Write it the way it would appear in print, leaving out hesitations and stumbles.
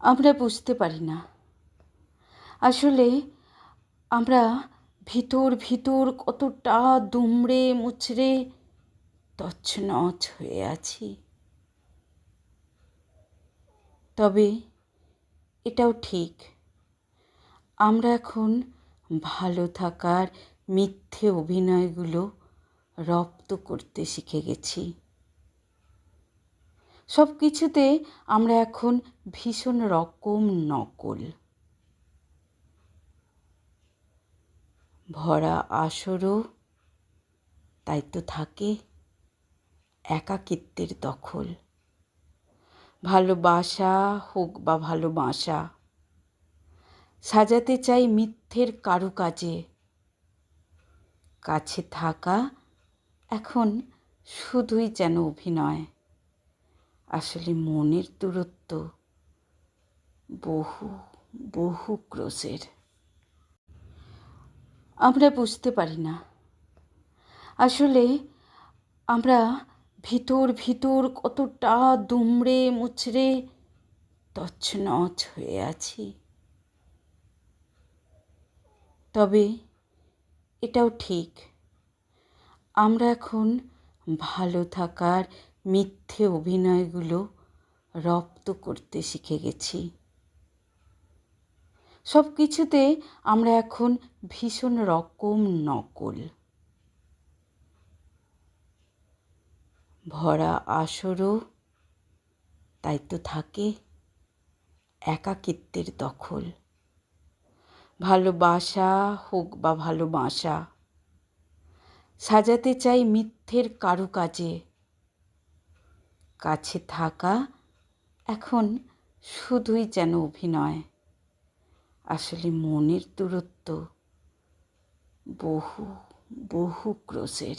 আমরা বুঝতে পারি না আসলে আমরা ভিতর ভিতর কতটা দুমড়ে মুচড়ে তছনছ হয়ে আছি। তবে এটাও ঠিক, আমরা এখন ভালো থাকার মিথ্যে অভিনয়গুলো রপ্ত করতে শিখে গেছি। সব কিছুতে আমরা এখন ভীষণ রকম নকল। ভরা আসরও তাই তো থাকে একাকিত্বের দখল। ভালোবাসা হোক বা ভালোবাসা, সাজাতে চাই মিথ্যের কারুকাজে। কাছে থাকা এখন শুধুই যেন অভিনয়, আসলে মনের দূরত্ব বহু বহু ক্রোশের। আমরা বুঝতে পারি না আসলে আমরা ভিতর ভিতর কতটা দুমড়ে মুচড়ে তছনছ হয়ে আছি। তবে এটাও ঠিক, আমরা এখন ভালো থাকার মিথ্যে অভিনয়গুলো রপ্ত করতে শিখে গেছি। সব কিছুতে আমরা এখন ভীষণ রকম নকল। ভরা আসরও তাই তো থাকে একাকিত্বের দখল। ভালোবাসা হোক বা ভালোবাসা, সাজাতে চাই মিথ্যের কারুকাজে। কাছে থাকা এখন শুধুই যেন অভিনয়, আসলে মনের দূরত্ব বহু বহু ক্রোশের।